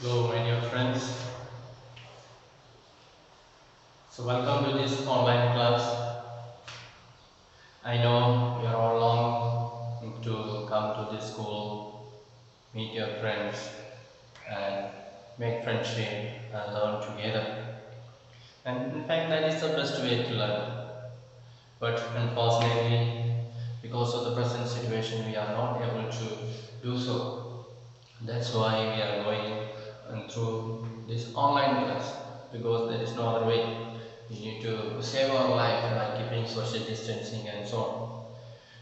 Hello, my dear friends. So, welcome to this online class. I know you are all long to come to this school, meet your friends, and make friendship and learn together. And in fact, that is the best way to learn. But unfortunately, because of the present situation, we are not able to do so. That's why we are going through this online class because there is no other way. We need to save our life by keeping social distancing and so on.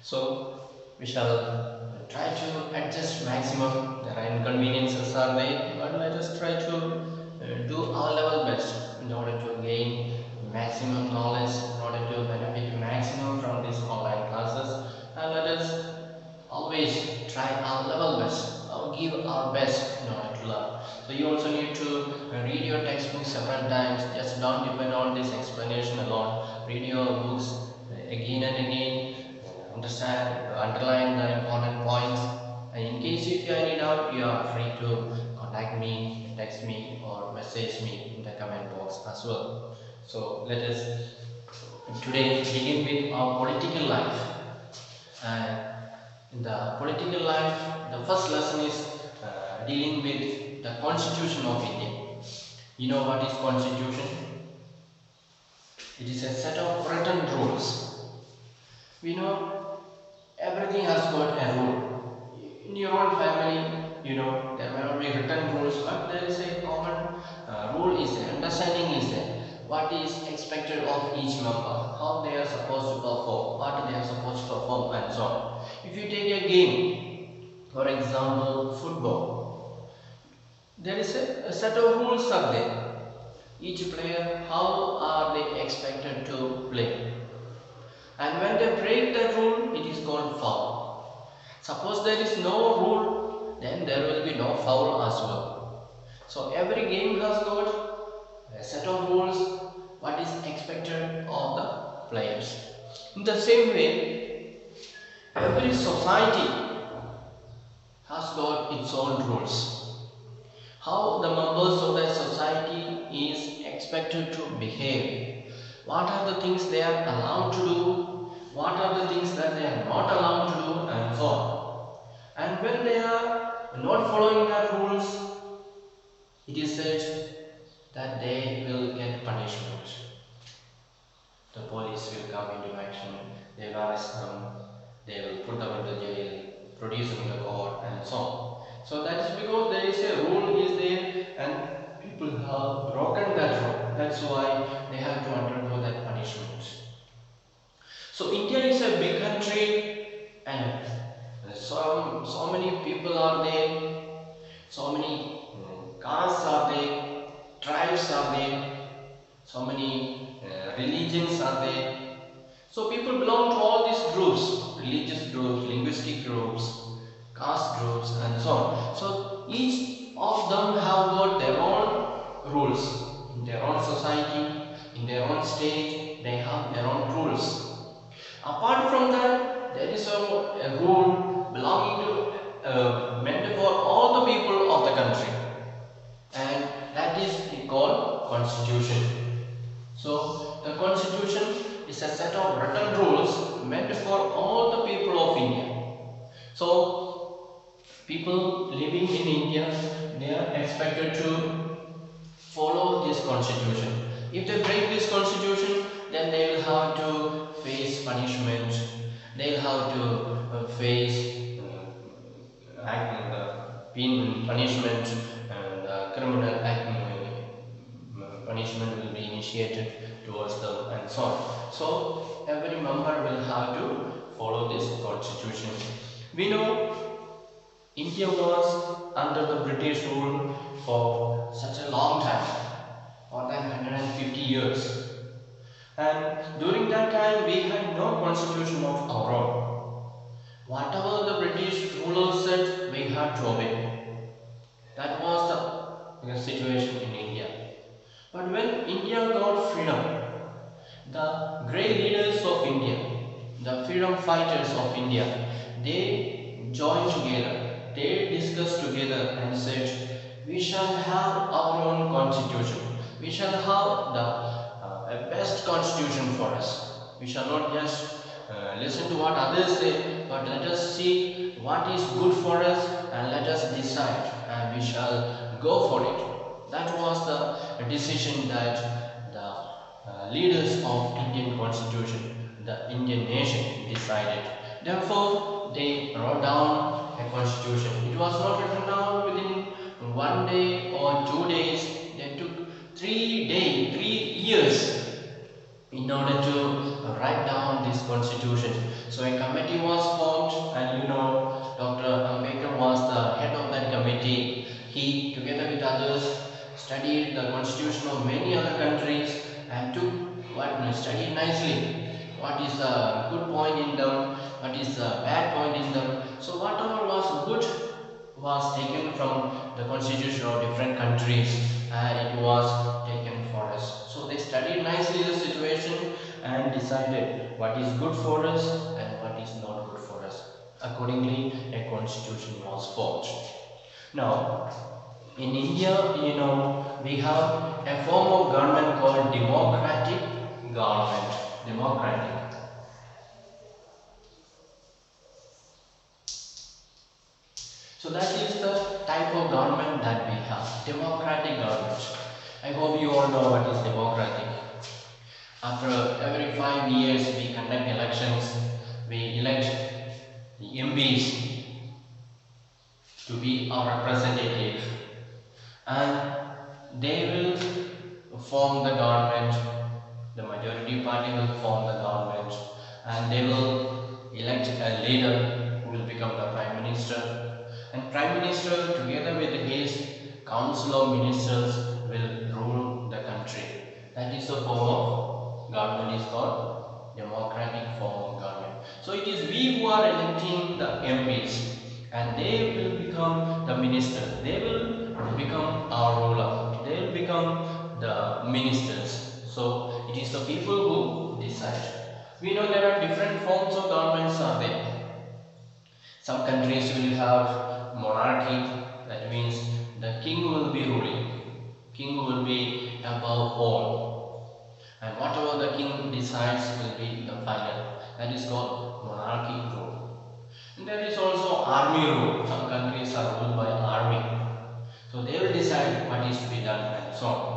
So we shall try to adjust maximum. There are inconveniences are there, but let us try to do our level best in order to gain maximum knowledge, in order to benefit maximum from these online classes, and let us always try our level best, give our best in order to learn. So you also need to read your textbook several times. Just don't depend on this explanation alone. Read your books again and again. Understand, underline the important points. And in case if you have any doubt, you are free to contact me, text me, or message me in the comment box as well. So let us today begin with our political life. And in the political life, the first lesson is dealing with the Constitution of India. You know what is Constitution? It is a set of written rules. We know everything has got a rule. In your own family, you know there may not be written rules, but there is a common rule is there, understanding is there. What is expected of each member, how they are supposed to perform, what they are supposed to perform, and so on. If you take a game, for example, football, there is a set of rules are there. Each player, how are they expected to play? And when they break that rule, it is called foul. Suppose there is no rule, then there will be no foul as well. So every game has got a set of rules, what is expected of the players. In the same way, every society has got its own rules. How the members of the society is expected to behave. What are the things they are allowed to do? What are the things that they are not allowed to do, and so on. And when they are not following the rules, it is said that they will get punishment. The police will come into action, they will arrest them, they will put them into jail, produce them in the court, and so on. So that is because there is a rule is there and people have broken that rule. That's why they have to undergo that punishment. So India is a big country and so many people are there, so many castes are there, tribes are there, so many religions are there. So people belong to all these groups, religious groups, linguistic groups, caste groups, and so on. So each of them have got their own rules in their own society, in their own state. They have their own rules. Apart from that, there is a rule belonging to meant for all the people of the country, and that is called Constitution. So the Constitution is a set of written rules meant for all the people of India. So people living in India, they are expected to follow this Constitution. If they break this Constitution, then they will have to face punishment. They will have to face punishment, and criminal punishment will be initiated towards them, and so on. So every member will have to follow this Constitution. We know India was under the British rule for such a long time, more than 150 years. And during that time, we had no constitution of our own. Whatever the British rulers said, we had to obey. That was the situation in India. But when India got freedom, the great leaders of India, the freedom fighters of India, they joined together. They discussed together and said, we shall have our own constitution. We shall have the best constitution for us. We shall not just listen to what others say, but let us see what is good for us and let us decide, and we shall go for it. That was the decision that the leaders of Indian constitution, the Indian nation, decided. Therefore, they wrote down a constitution. It was not written down within 1 day or 2 days. They took 3 days, 3 years in order to write down this constitution. So a committee was formed, and Dr. Ambedkar was the head of that committee. He, together with others, studied the constitution of many other countries and studied nicely what is the good point in them, what is the bad point in them. So whatever was good was taken from the constitution of different countries and it was taken for us. So they studied nicely the situation and decided what is good for us and what is not good for us. Accordingly, a constitution was formed. Now, in India, we have a form of government called democratic government. Democratic. So that is the type of government that we have, democratic government. I hope you all know what is democratic. After every 5 years we conduct elections, we elect the MPs to be our representative, and they will form the government. The majority party will form the government and they will elect a leader who will become the Prime Minister, and Prime Minister together with his council of ministers will rule the country. That is the form of government is called democratic form of government. So it is we who are electing the MPs and they will become the ministers. They will become our ruler. They will become the ministers. So it is the people who decide. We know there are different forms of governments are there. Some countries will have monarchy, that means the king will be ruling. King will be above all. And whatever the king decides will be the final. That is called monarchy rule. And there is also army rule. Some countries are ruled by army. So they will decide what is to be done and so on.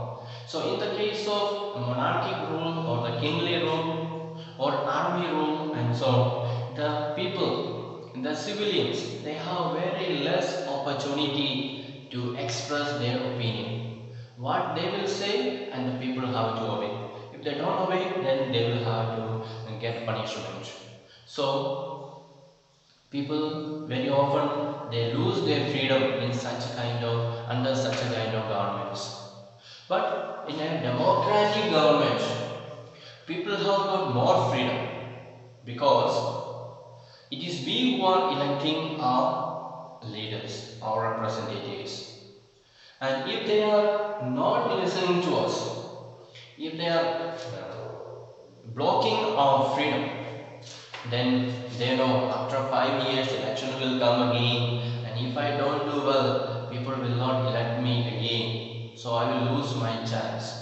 So in the case of monarchic rule or the kingly rule or army rule and so on, the people, the civilians, they have very less opportunity to express their opinion. What they will say and the people have to obey. If they don't obey, then they will have to get punishment. So people very often they lose their freedom in under such a kind of governments. But in a democratic government, people have got more freedom because it is we who are electing our leaders, our representatives. And if they are not listening to us, if they are blocking our freedom, then they know after 5 years election will come again, and if I don't do well, people will not elect me again. So I will lose my chance.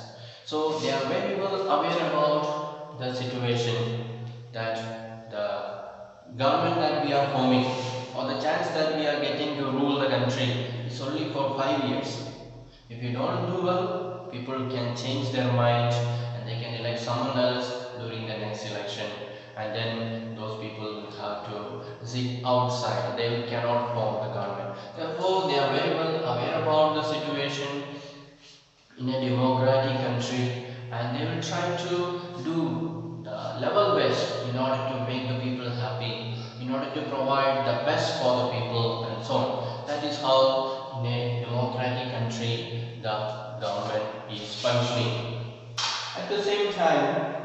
So they are very well aware about the situation that the government that we are forming or the chance that we are getting to rule the country is only for 5 years. If you don't do well, people can change their mind and they can elect someone else during the next election, and then those people will have to sit outside. They cannot form the government. Therefore, they are very well aware about the situation in a democratic country, and they will try to do the level best in order to make the people happy, in order to provide the best for the people and so on. That is how in a democratic country the government is functioning. At the same time,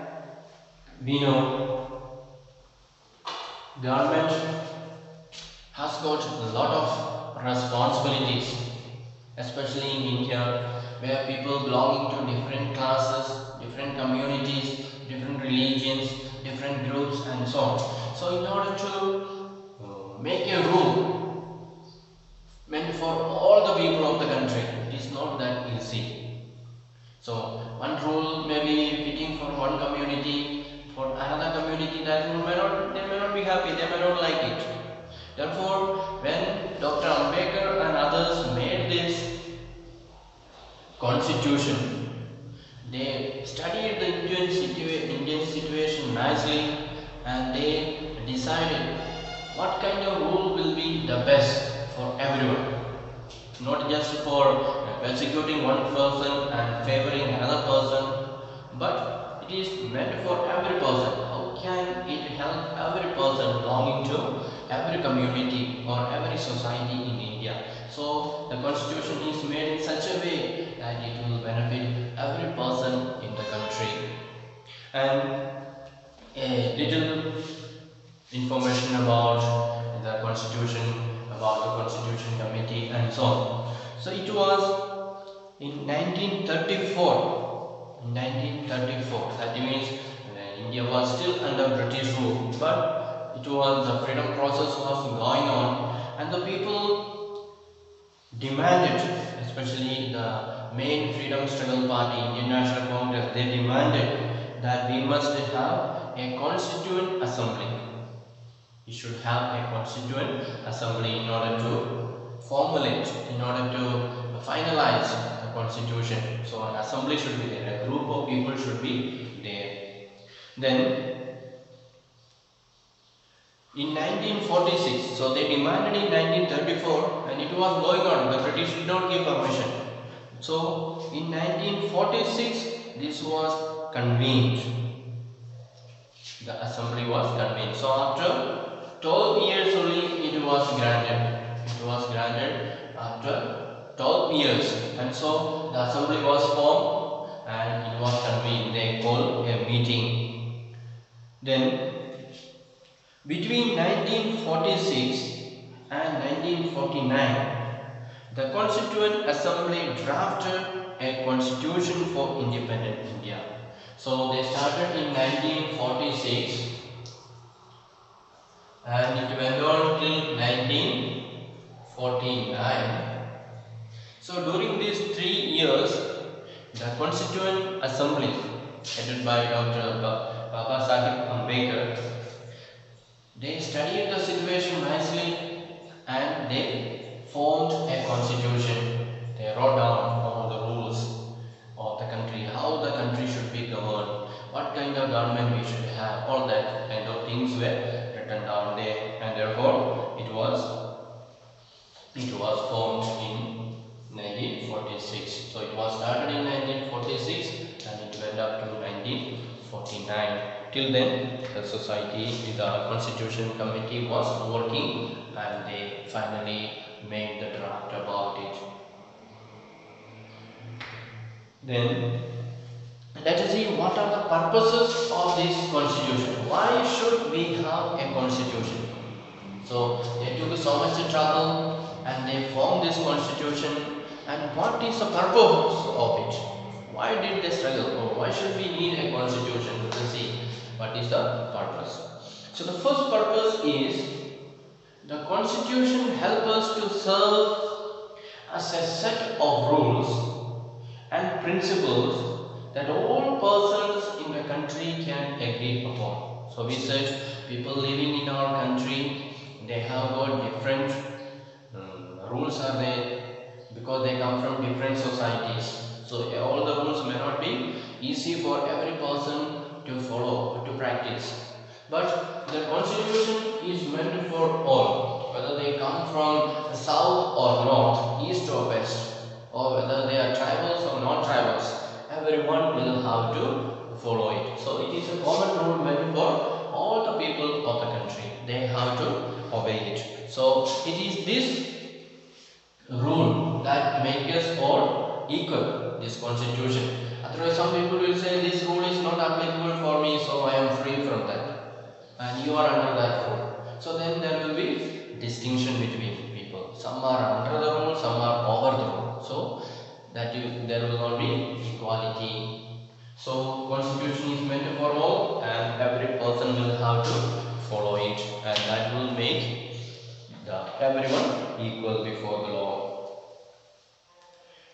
we know government has got a lot of responsibilities, especially in India, where people belonging to different classes, different communities, different religions, different groups and so on. So in order to make a rule meant for all the people of the country, see. So one rule may be fitting for one community, for another community that rule they may not be happy, they may not like it. Therefore, when Dr. Ambedkar and others made this constitution, they studied the Indian situation nicely, and they decided what kind of rule will be the best for everyone. Not just for persecuting one person and favoring another person, but it is meant for every person. How can it help every person belonging to every community or every society in India? So the constitution is made in such a way that it will benefit every person in the country. And a little information about the constitution, about the constitution committee and so on. So it was in 1934. 1934, that means India was still under British rule, but it was the freedom process was going on, and the people demanded, especially the main freedom struggle party, Indian National Congress, they demanded that we must have a constituent assembly. We should have a constituent assembly in order to formulate, in order to finalize the constitution. So an assembly should be there, a group of people should be there. Then in 1946, so they demanded in 1934 and it was going on, the British did not give permission. So in 1946 this was convened, the assembly was convened. So after 12 years only it was granted. It was granted after 12 years, and so the assembly was formed and it was convened. They called a meeting. Then between 1946 and 1949, the Constituent Assembly drafted a constitution for independent India. So they started in 1946 and it went on till 1949. So during these 3 years, the Constituent Assembly headed by Dr. Baba Sahib Ambedkar, they studied the situation nicely and they formed a constitution. They wrote down all the rules of the country, how the country should be governed, what kind of government we should have, all that kind of things were written down there, and therefore it was formed in 1946. So it was started in 1946 and it went up to 1949. Till then, the society, the Constitution Committee was working and they finally made the draft about it. Then let us see what are the purposes of this constitution. Why should we have a constitution? So they took so much trouble and they formed this constitution, and what is the purpose of it? Why did they struggle? Or why should we need a constitution? Let us see what is the purpose. So the first purpose is the constitution helps us to serve as a set of rules and principles that all persons in the country can agree upon. So we said people living in our country, they have got different rules are there because they come from different societies. So all the rules may not be easy for every person to follow or to practice. But the constitution is meant for all, whether they come from south or north, east or west, or whether they are tribals or non-tribals. Everyone will have to follow it. So it is a common rule meant for all the people of the country. They have to obey it. So it is this rule that makes us all equal, this constitution. Otherwise some people will say this rule is not applicable for me, so I am free from that and you are under that rule. So then there will be distinction between people. Some are under the rule, some are over the rule. So there will not be equality. So constitution is meant for all and every person will have to follow it, and that will make everyone equal before the law.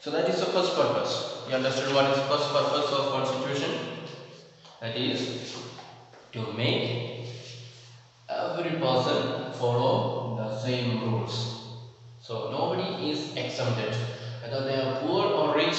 So that is the first purpose. You understood what is the first purpose of constitution? That is to make every person follow the same rules. So nobody is exempted, whether they are poor or rich,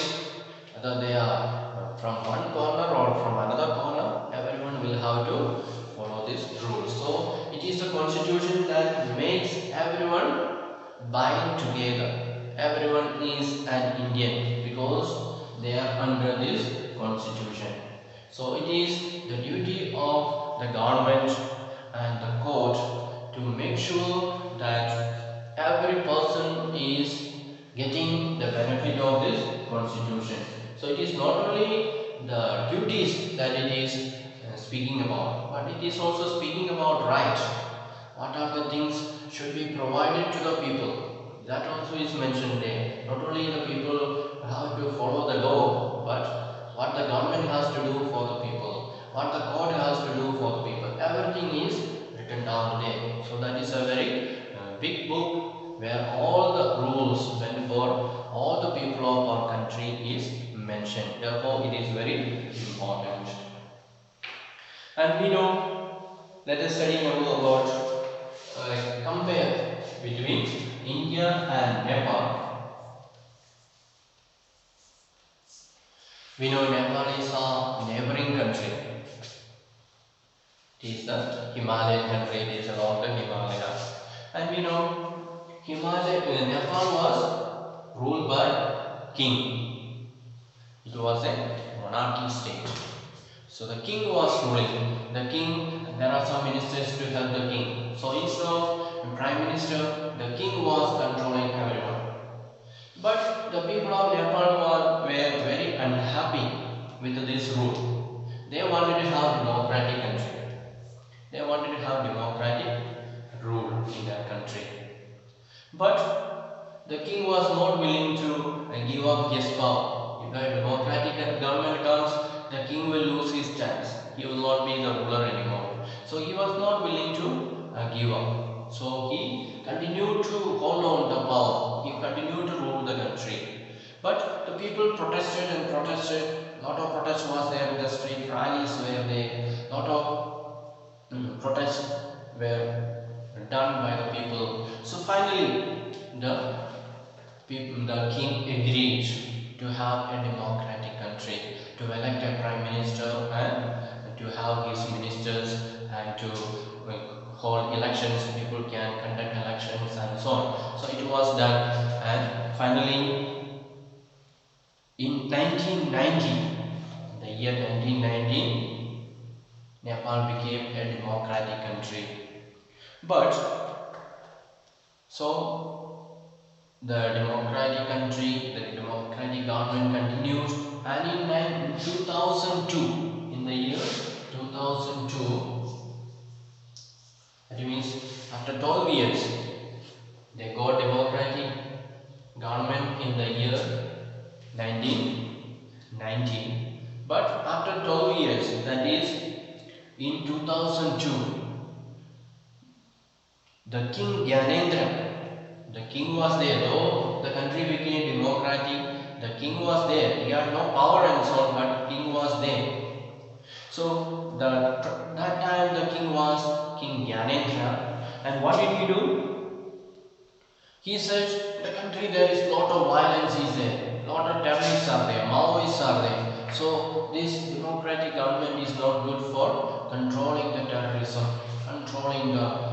whether they are from one corner or from another corner, everyone will have to follow these rules. So it is the constitution that makes everyone bind together. Everyone is an Indian because they are under this constitution. So it is the duty of the government and the court to make sure that every person is getting the benefit of this constitution. So it is not only the duties that it is speaking about, but it is also speaking about rights. What are the things should be provided to the people? That also is mentioned there. Not only the people have to follow the law, but what the government has to do for the people, what the court has to do for the people. Everything is written down there. So that is a very big book where all the rules meant for all the people of our country is mentioned. Therefore, it is very important. And we know, let us study now about compare between India and Nepal. We know Nepal is a neighboring country. It is the Himalayan country, it is along the Himalayas. And we know Nepal was ruled by king. It was a monarchy state. So the king was ruling. The king, there are some ministers to help the king. So instead of the prime minister, the king was controlling everyone. But the people of Nepal were very unhappy with this rule. They wanted to have democratic country. They wanted to have democratic rule in their country. But the king was not willing to give up his power. If a democratic government comes, the king will lose his chance. He will not be the ruler anymore. So he was not willing to give up. So he continued to hold on the power. He continued to rule the country. But the people protested and protested. Lot of protest was there in the street. Rallies were there. Lot of protests were done by the people. So finally, the king agreed to have a democratic country, to elect a prime minister and to have his ministers and to hold elections. People can conduct elections and so on. So it was done, and finally in 1990, the year 1990, Nepal became a democratic country. But so the democratic country, the democratic government continues, and in 2002, in the year 2002, that means after 12 years, they got democratic government in the year 1990. But after 12 years, that is in 2002, the King Gyanendra, the king was there. Though the country became democratic, the king was there. He had no power and so on, but king was there. So that time the king was King Gyanendra, and what did he do? He said, the country there is lot of violence is there, lot of terrorists are there, Maoists are there. So this democratic government is not good for controlling the terrorism, controlling the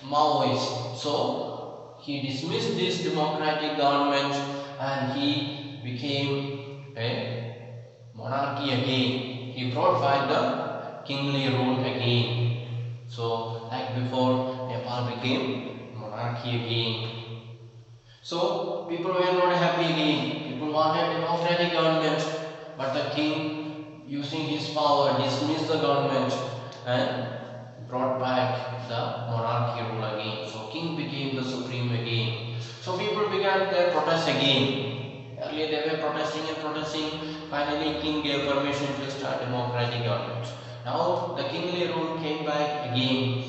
Maoists. So he dismissed this democratic government and he became a monarchy again. He brought back the kingly rule again. So like before, Nepal became monarchy again. So people were not happy again. People wanted democratic government, but the king, using his power, dismissed the government and brought back the monarchy rule again. So king became the supreme again. So people began their protest again. Earlier they were protesting and protesting. Finally king gave permission to start democratic government. Now the kingly rule came back again.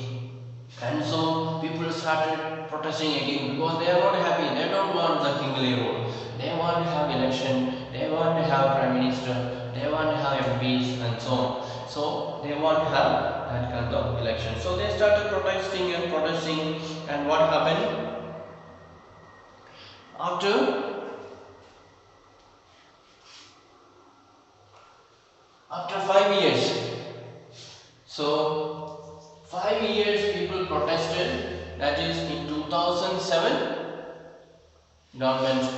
And so people started protesting again because they are not happy. They don't want the kingly rule. They want to have election. They want to have prime minister. They want to have MPs and so on. So they want to have that kind of election. So they started protesting and protesting. And what happened after after 5 years? So 5 years people protested. That is in 2007. Government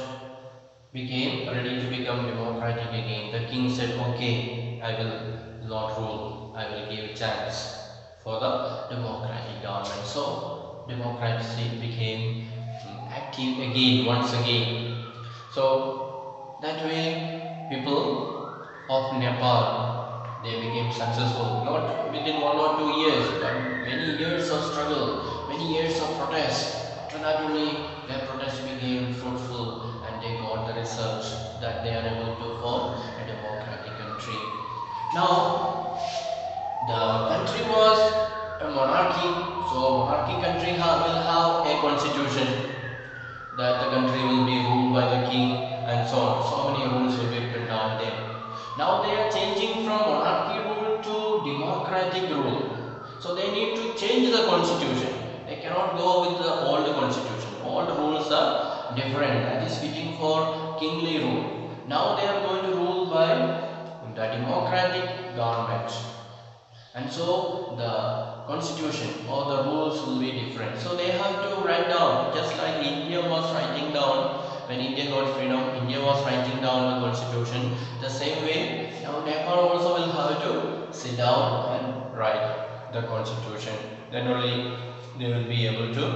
became ready to become democratic again. The king said, okay, I will not rule, I will give a chance for the democratic government. So democracy became active again, once again. So that way people of Nepal, they became successful, not within 1 or 2 years, but many years of struggle, many years of protest. After that only their protest became fruitful and they got the result that they are able to form a democratic country. Now, the country was a monarchy, so monarchy country will have a constitution that the country will be ruled by the king and so on. So many rules will be written down there. Now they are changing from monarchy rule to democratic rule. So they need to change the constitution. They cannot go with the old constitution. Old rules are different. That is fitting for kingly rule. Now they are going to rule by the democratic government. And so the constitution or the rules will be different. So they have to write down, just like India was writing down when India got freedom. India was writing down the constitution. The same way now Nepal also will have to sit down and write the constitution. Then only they will be able to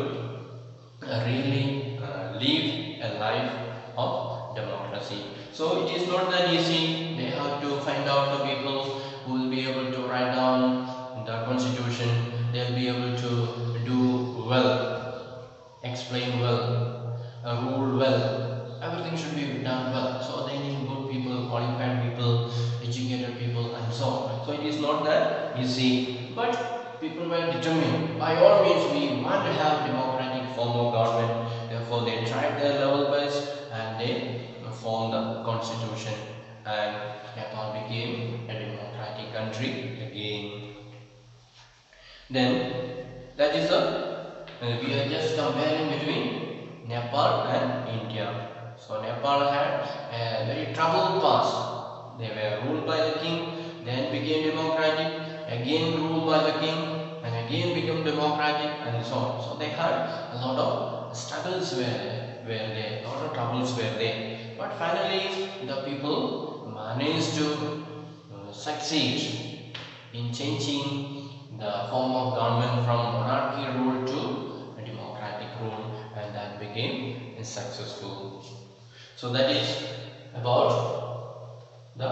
really live a life of democracy. So it is not that easy. They have to find out the people who will be able to write down the constitution. They will be able to do well, explain well, rule well. Everything should be done well. So they need good people, qualified people, educated people, and so on. So it is not that easy, but people were determined. By all means, we want to have democratic form of government. Therefore, they tried their level best and they formed the constitution, and Nepal became a democratic country again. Then that is we are just comparing between Nepal and India. So Nepal had a very troubled past. They were ruled by the king, then became democratic, again ruled by the king, and again became democratic, and so on. So they had a lot of struggles were there, a lot of troubles were there. But finally, the people managed to succeed in changing the form of government from monarchy rule to a democratic rule, and that became successful. So that is about the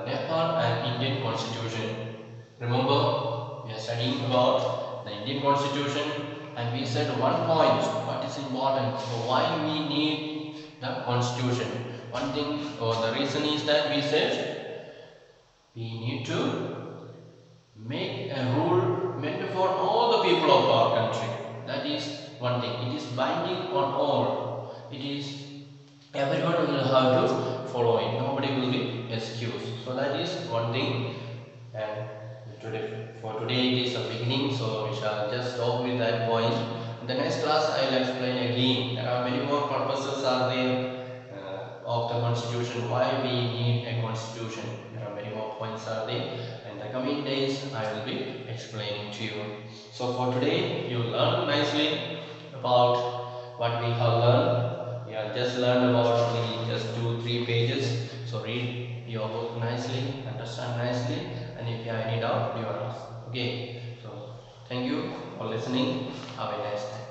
Nepal and Indian constitution. Remember, we are studying about the Indian constitution, and we said one point what is important. So why we need the constitution? One thing or the reason is that we said we need to make a rule meant for all the people of our country. That is one thing. It is binding on all. It is everyone will have to follow it. Nobody will be excused. So that is one thing. And for today it is a beginning. So we shall just stop with that point. In the next class I will explain again. There are many more purposes are there of the constitution. Why we need a constitution? There are many more points are there. In the coming days I will be explaining to you. So for today you learn nicely about what we have learned. We have just learned about only just 2-3 pages. So read your book nicely, understand nicely, and if you have any doubt, you ask. Okay. So thank you for listening. Have a nice time.